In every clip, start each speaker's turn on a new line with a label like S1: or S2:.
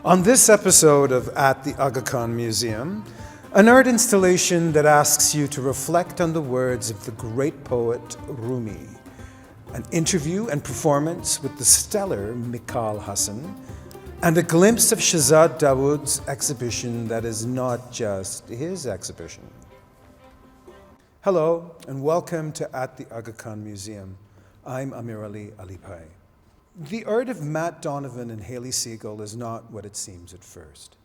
S1: On this episode of At the Aga Khan Museum, an art installation that asks you to reflect on the words of the great poet Rumi, an interview and performance with the stellar Mikal Hassen, and a glimpse of Shezad Dawood's exhibition that is not just his exhibition. Hello, and welcome to At the Aga Khan Museum. I'm Amirali Alibhai. The art of Matt Donovan and Hallie Siegal is not what it seems at first.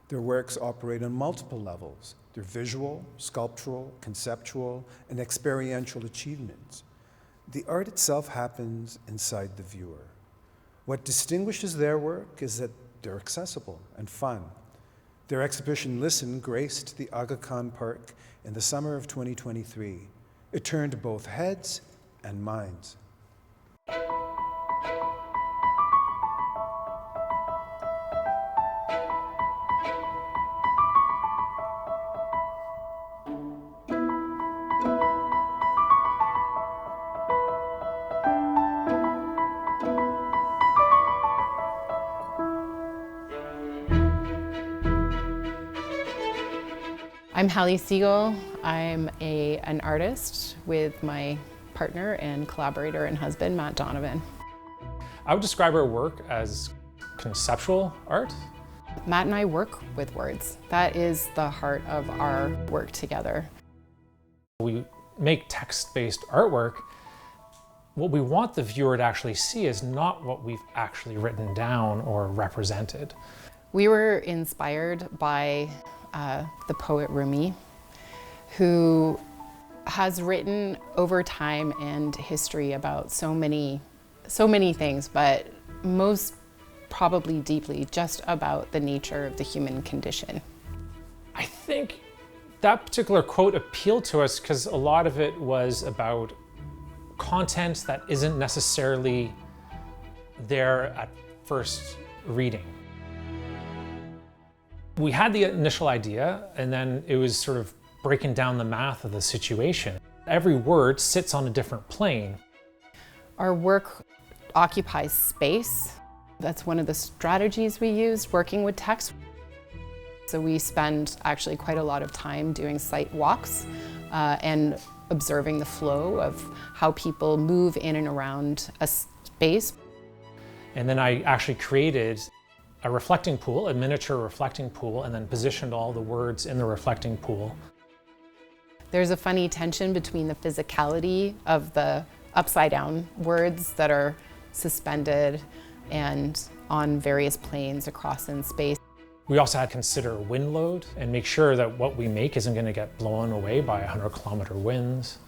S1: Their works operate on multiple levels. They're visual, sculptural, conceptual, and experiential achievements. The art itself happens inside the viewer. What distinguishes their work is that they're accessible and fun. Their exhibition Listen graced the Aga Khan Park in the summer of 2023. It turned both heads and minds.
S2: I'm Hallie Siegal. I'm an artist with my partner and collaborator and husband, Matt Donovan.
S3: I would describe our work as conceptual art.
S2: Matt and I work with words. That is the heart of our work together.
S3: We make text-based artwork. What we want the viewer to actually see is not what we've actually written down or represented.
S2: We were inspired by the poet Rumi, who has written over time and history about so many things, but most probably deeply just about the nature of the human condition.
S3: I think that particular quote appealed to us because a lot of it was about content that isn't necessarily there at first reading. We had the initial idea, and then it was sort of breaking down the math of the situation. Every word sits on a different plane.
S2: Our work occupies space. That's one of the strategies we use working with text. So we spend actually quite a lot of time doing site walks and observing the flow of how people move in and around a space.
S3: And then I actually created a reflecting pool, a miniature reflecting pool, and then positioned all the words in the reflecting pool.
S2: There's a funny tension between the physicality of the upside down words that are suspended and on various planes across in space.
S3: We also had to consider wind load and make sure that what we make isn't going to get blown away by 100-kilometer winds.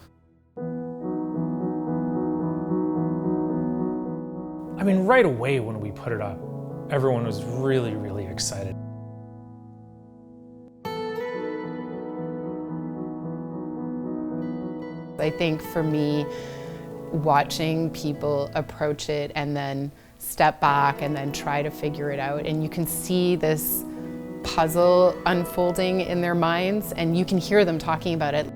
S3: I mean, right away when we put it up, everyone was really, really excited.
S2: I think for me, watching people approach it and then step back and then try to figure it out, and you can see this puzzle unfolding in their minds, and you can hear them talking about it.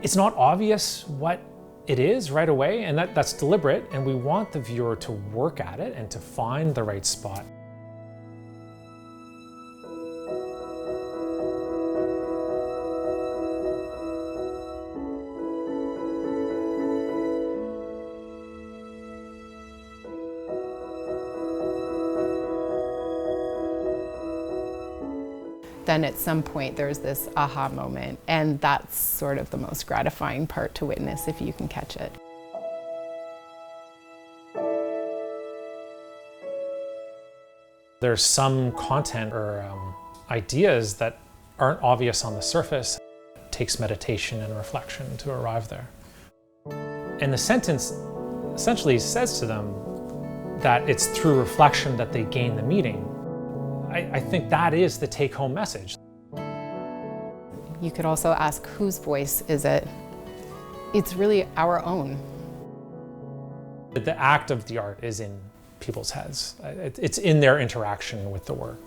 S3: It's not obvious what it is right away, and that's deliberate, and we want the viewer to work at it and to find the right spot.
S2: Then at some point there's this aha moment, and that's sort of the most gratifying part to witness if you can catch it.
S3: There's some content or ideas that aren't obvious on the surface. It takes meditation and reflection to arrive there. And the sentence essentially says to them that it's through reflection that they gain the meaning. I think that is the take-home message.
S2: You could also ask, whose voice is it? It's really our own.
S3: The act of the art is in people's heads. It's in their interaction with the work.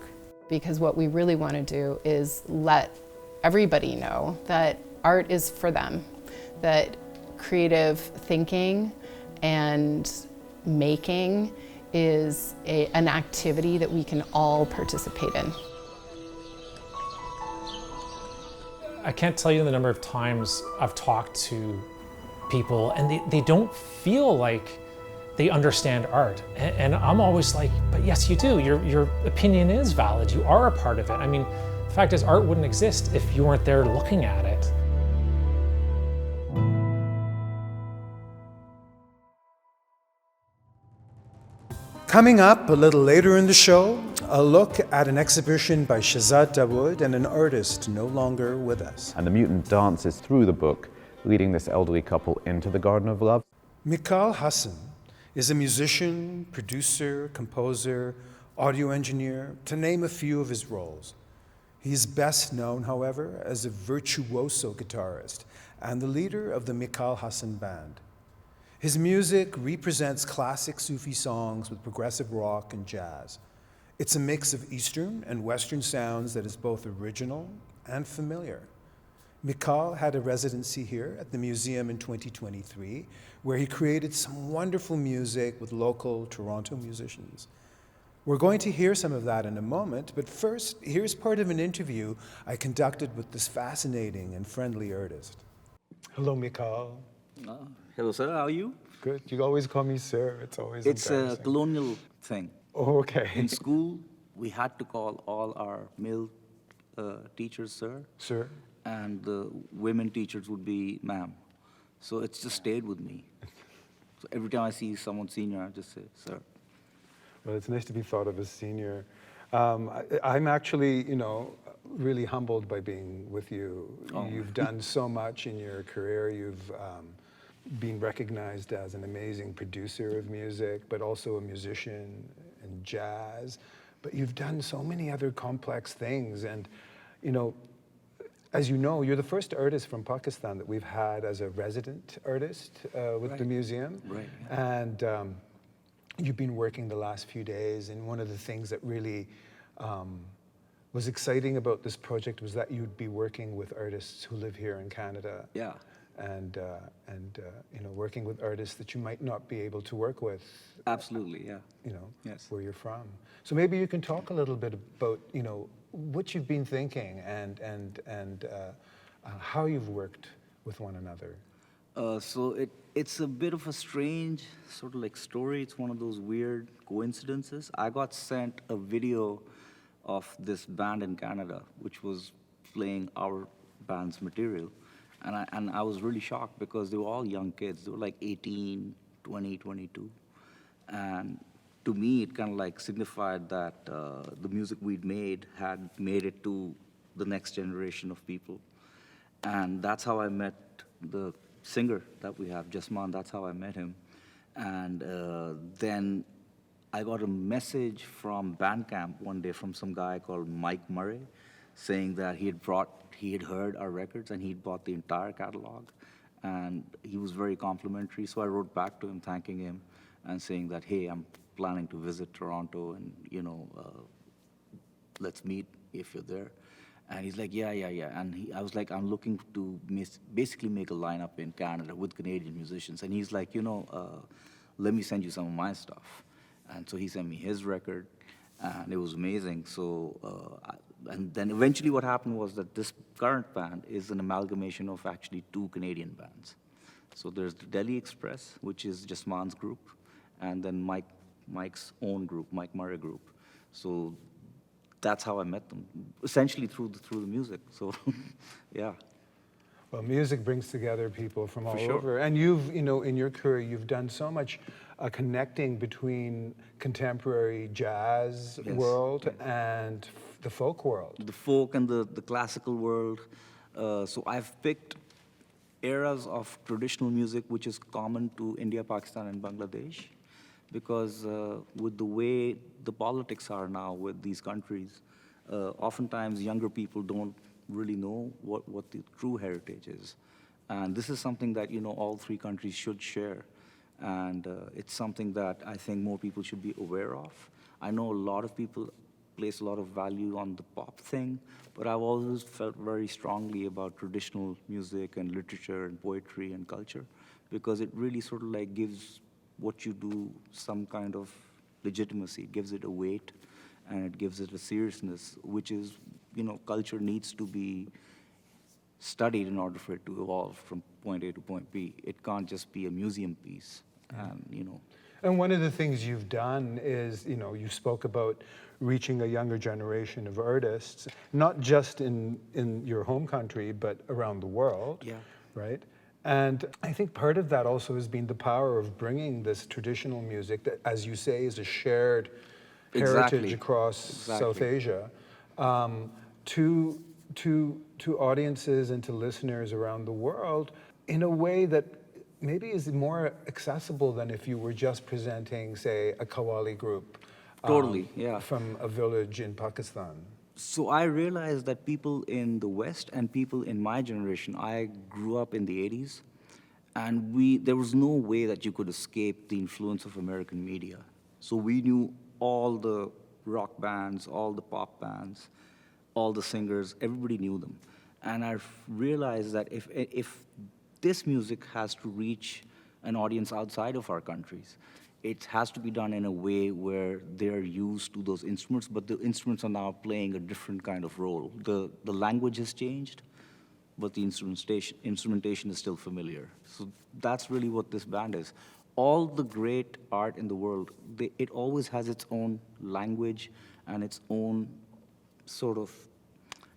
S2: Because what we really want to do is let everybody know that art is for them, that creative thinking and making is an activity that we can all participate in.
S3: I can't tell you the number of times I've talked to people and they don't feel like they understand art. And I'm always like, but yes, you do. Your opinion is valid. You are a part of it. I mean, the fact is, art wouldn't exist if you weren't there looking at it.
S1: Coming up a little later in the show, a look at an exhibition by Shezad Dawood and an artist no longer with us.
S4: And the mutant dances through the book, leading this elderly couple into the Garden of Love.
S1: Mikal Hassen is a musician, producer, composer, audio engineer, to name a few of his roles. He is best known, however, as a virtuoso guitarist and the leader of the Mekaal Hasan band. His music represents classic Sufi songs with progressive rock and jazz. It's a mix of Eastern and Western sounds that is both original and familiar. Mikal had a residency here at the museum in 2023, where he created some wonderful music with local Toronto musicians. We're going to hear some of that in a moment, but first, here's part of an interview I conducted with this fascinating and friendly artist. Hello, Mikal.
S5: Hello, sir. How are you?
S1: Good. You always call me sir. It's always
S5: It's a colonial thing.
S1: Oh, okay.
S5: In school, we had to call all our male teachers sir,
S1: Sir.
S5: and the women teachers would be ma'am. So it's just stayed with me. So every time I see someone senior, I just say sir.
S1: Well, it's nice to be thought of as senior. I'm actually, really humbled by being with you.
S5: Oh.
S1: You've done so much in your career. You've been recognized as an amazing producer of music, but also a musician in jazz. But you've done so many other complex things. And, as you know, you're the first artist from Pakistan that we've had as a resident artist with the museum.
S5: Right.
S1: And you've been working the last few days, and one of the things that really was exciting about this project was that you'd be working with artists who live here in Canada.
S5: Yeah.
S1: And working with artists that you might not be able to work with.
S5: Absolutely, yeah. Yes.
S1: Where you're from. So maybe you can talk a little bit about, what you've been thinking and how you've worked with one another.
S5: So it's a bit of a strange sort of like story. It's one of those weird coincidences. I got sent a video of this band in Canada, which was playing our band's material. And I was really shocked because they were all young kids. They were like 18, 20, 22. And to me, it kind of like signified that the music we'd made had made it to the next generation of people. And that's how I met the singer that we have, Jasman. That's how I met him. And then I got a message from Bandcamp one day from some guy called Mike Murray, saying that he had heard our records and he'd bought the entire catalog, and he was very complimentary. So I wrote back to him thanking him and saying that, hey, I'm planning to visit Toronto and, let's meet if you're there. And he's like, yeah. And I was like, I'm looking to basically make a lineup in Canada with Canadian musicians. And he's like, let me send you some of my stuff. And so he sent me his record, and it was amazing. So, and then eventually what happened was that this current band is an amalgamation of actually two Canadian bands. So there's the Delhi Express, which is Jasman's group, and then Mike's own group, Mike Murray group. So that's how I met them, essentially through the music. So, yeah.
S1: Well, music brings together people from all
S5: sure.
S1: over. And you've, in your career, you've done so much connecting between contemporary jazz world and the folk world.
S5: The folk and the classical world. So I've picked eras of traditional music which is common to India, Pakistan, and Bangladesh, because with the way the politics are now with these countries, oftentimes younger people don't really know what the true heritage is. And this is something that, all three countries should share. And it's something that I think more people should be aware of. I know a lot of people place a lot of value on the pop thing, but I've always felt very strongly about traditional music and literature and poetry and culture, because it really sort of like gives what you do some kind of legitimacy, it gives it a weight, and it gives it a seriousness, which is, culture needs to be studied in order for it to evolve from point A to point B. It can't just be a museum piece, and.
S1: And one of the things you've done is, you spoke about reaching a younger generation of artists, not just in your home country, but around the world,
S5: Yeah.
S1: right? And I think part of that also has been the power of bringing this traditional music that, as you say, is a shared heritage across South Asia, to audiences and to listeners around the world in a way that maybe is more accessible than if you were just presenting, say, a Qawwali group from a village in Pakistan.
S5: So I realized that people in the West and people in my generation, I grew up in the 80s, and there was no way that you could escape the influence of American media. So we knew all the rock bands, all the pop bands, all the singers, everybody knew them. And I realized that if this music has to reach an audience outside of our countries, it has to be done in a way where they're used to those instruments, but the instruments are now playing a different kind of role. The language has changed, but the instrumentation is still familiar. So that's really what this band is. All the great art in the world, it always has its own language and its own sort of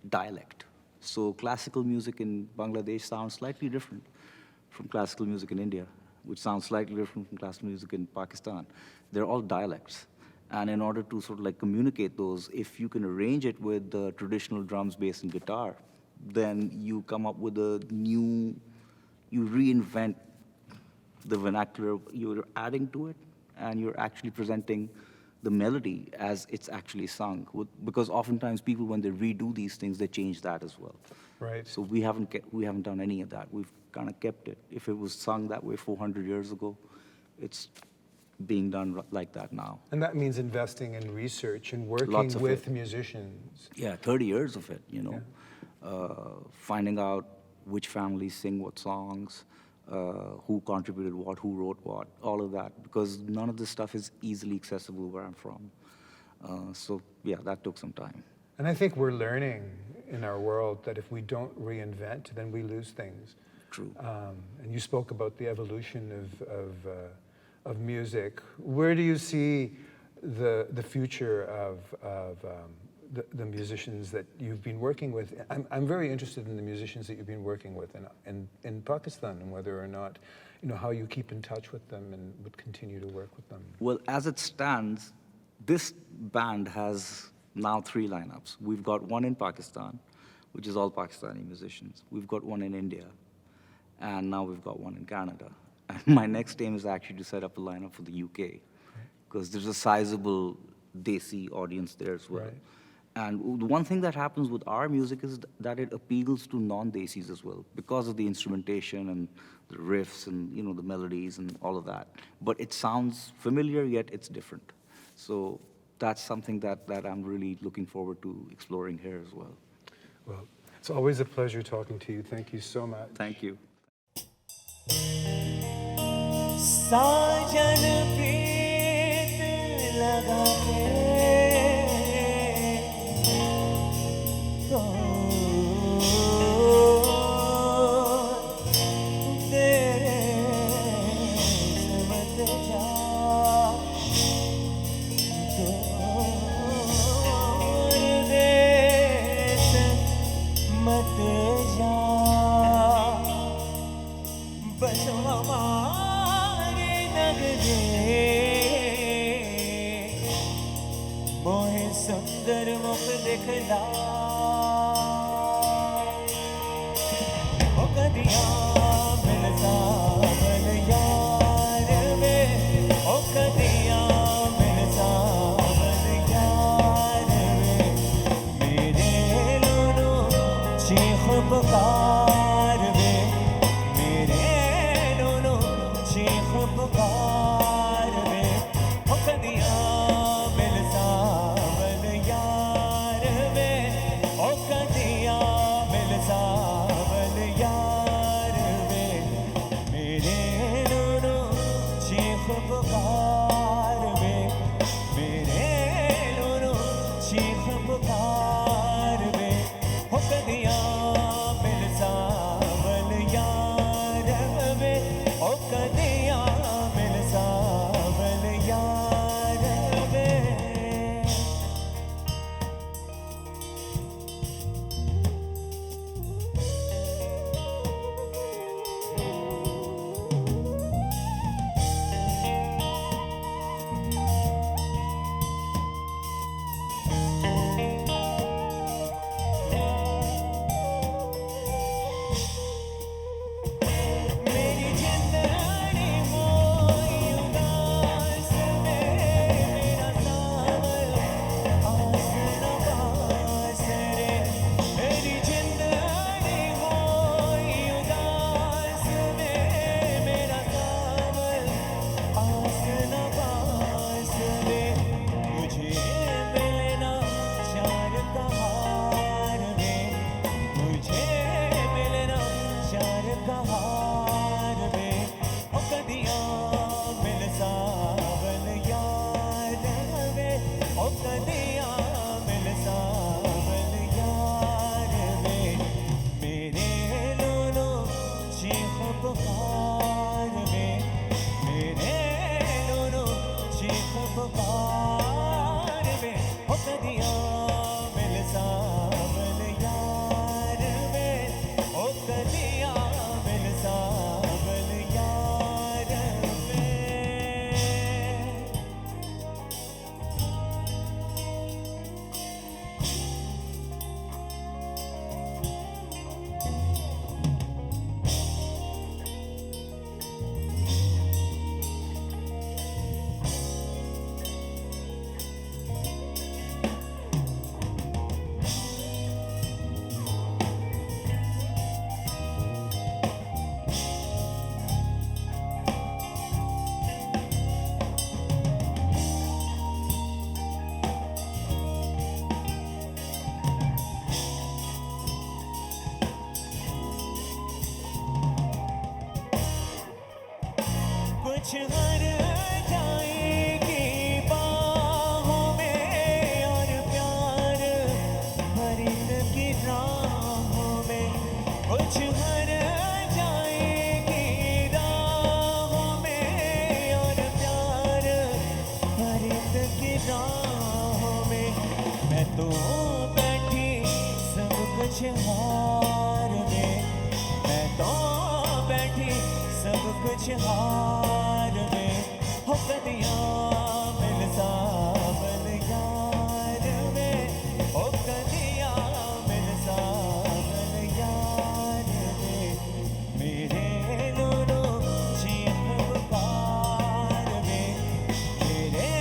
S5: dialect. So classical music in Bangladesh sounds slightly different from classical music in India, which sounds slightly different from classical music in Pakistan. They're all dialects. And in order to sort of like communicate those, if you can arrange it with the traditional drums, bass, and guitar, then you come up with you reinvent the vernacular you're adding to it, and you're actually presenting the melody as it's actually sung. Because oftentimes people, when they redo these things, they change that as well.
S1: Right.
S5: So we haven't done any of that. We've kind of kept it. If it was sung that way 400 years ago, it's being done like that now.
S1: And that means investing in research and working with musicians.
S5: Yeah, 30 years of it, finding out which families sing what songs, who contributed what, who wrote what, all of that, because none of this stuff is easily accessible where I'm from. So yeah, that took some time.
S1: And I think we're learning in our world that if we don't reinvent, then we lose things.
S5: True.
S1: And you spoke about the evolution of music. Where do you see the future of the musicians that you've been working with? I'm very interested in the musicians that you've been working with in Pakistan, and whether or not, how you keep in touch with them and would continue to work with them.
S5: Well, as it stands, this band has now 3 lineups. We've got one in Pakistan, which is all Pakistani musicians. We've got one in India, and now we've got one in Canada. And my next aim is actually to set up a lineup for the UK, because there's a sizable Desi audience there as well.
S1: Right.
S5: And the one thing that happens with our music is that it appeals to non-Desis as well, because of the instrumentation and the riffs and the melodies and all of that. But it sounds familiar, yet it's different. So that's something that I'm really looking forward to exploring here as well.
S1: Well, it's always a pleasure talking to you. Thank you so much.
S5: Thank you.
S6: साजन प्रीत लगा के तो तेरे मत जा दूर देश मत जा बस हमारे नगरे मोहे सुंदर मुख दिखला ओ कदिया मिलता बल यार वे ओ कदिया मिलता बल यार वे मेरे लोनो चीख पुकार वे मेरे लोनो चीख पुकार वे ओ कदिया मिलता बल यार वे ओ कदिया मिलता बल यार पुकार में मेरे दोनों चीख पुकार में हो कदियां मिल सावल यार में हो कदियां मिल सावल यार में कुछ हर जाएगी बाहों में और प्यार मरीन की राहों में कुछ हर जाएगी राहों में और प्यार मरीन की राहों में मैं तो बैठी सब कुछ हार में मैं तो बैठी सब कुछ हार में हो कदियां मिल सावल यार में हो कदियां मिल सावल यार में मेरे दोनों चीख पुकार में मेरे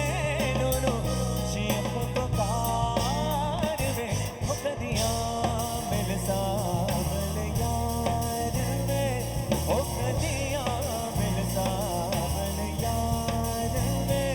S6: दोनों चीख पुकार में हो कदियां मिल सावल यार में हो कदियां मिल सावल यार में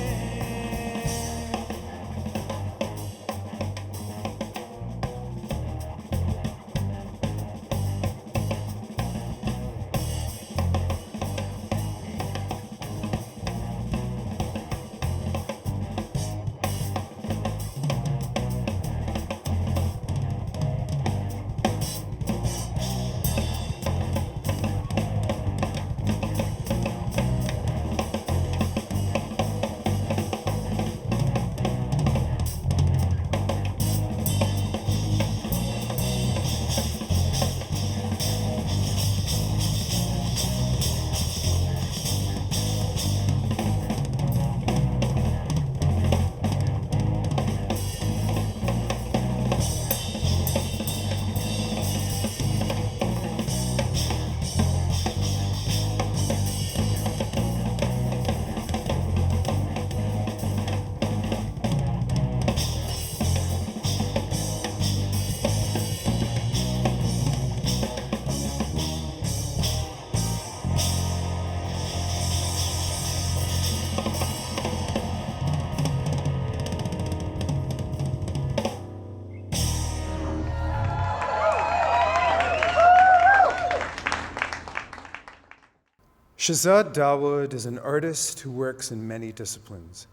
S1: Shezad Dawood is an artist who works in many disciplines.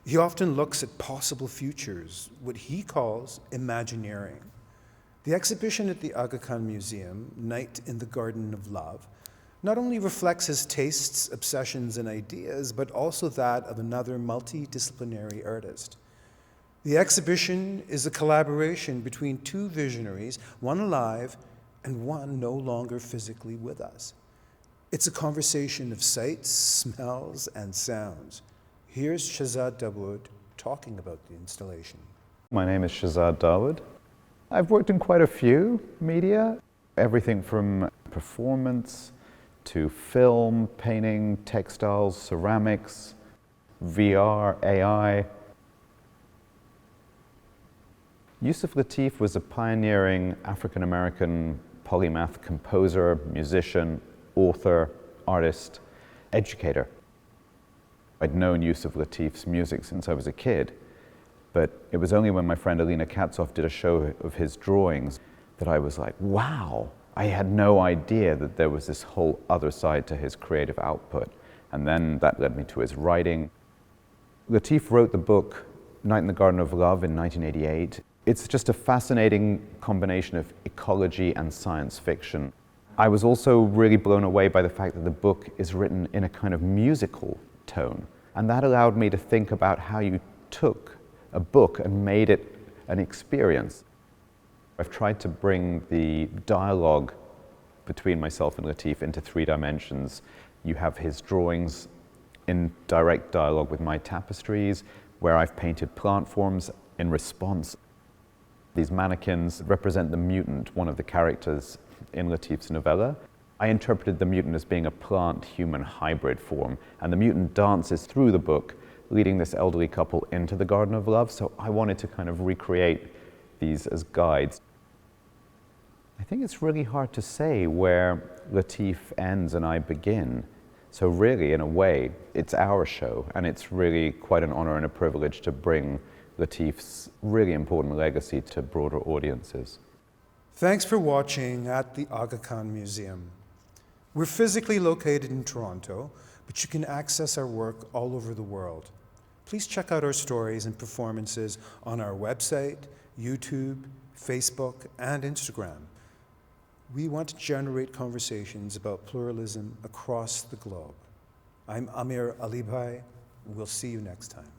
S1: He often looks at possible futures, what he calls imagineering. The exhibition at the Aga Khan Museum, Night in the Garden of Love, not only reflects his tastes, obsessions, and ideas, but also that of another multidisciplinary artist. The exhibition is a collaboration between two visionaries, one alive and one no longer physically with us. It's a conversation of sights, smells, and sounds. Here's Shezad Dawood talking about the installation.
S4: My name is Shezad Dawood. I've worked in quite a few media, everything from performance to film, painting, textiles, ceramics, VR, AI. Yusef Lateef was a pioneering African-American polymath composer, musician, author, artist, educator. I'd known Yusef Lateef's music since I was a kid, but it was only when my friend Alina Katzoff did a show of his drawings that I was like, wow, I had no idea that there was this whole other side to his creative output. And then that led me to his writing. Lateef wrote the book Night in the Garden of Love in 1988. It's just a fascinating combination of ecology and science fiction. I was also really blown away by the fact that the book is written in a kind of musical tone. And that allowed me to think about how you took a book and made it an experience. I've tried to bring the dialogue between myself and Lateef into 3 dimensions. You have his drawings in direct dialogue with my tapestries, where I've painted plant forms in response. These mannequins represent the mutant, one of the characters in Lateef's novella. I interpreted the mutant as being a plant-human hybrid form, and the mutant dances through the book, leading this elderly couple into the Garden of Love, so I wanted to kind of recreate these as guides. I think it's really hard to say where Lateef ends and I begin. So really, in a way, it's our show, and it's really quite an honor and a privilege to bring Lateef's really important legacy to broader audiences.
S1: Thanks for watching at the Aga Khan Museum. We're physically located in Toronto, but you can access our work all over the world. Please check out our stories and performances on our website, YouTube, Facebook, and Instagram. We want to generate conversations about pluralism across the globe. I'm Amirali Alibhai. We'll see you next time.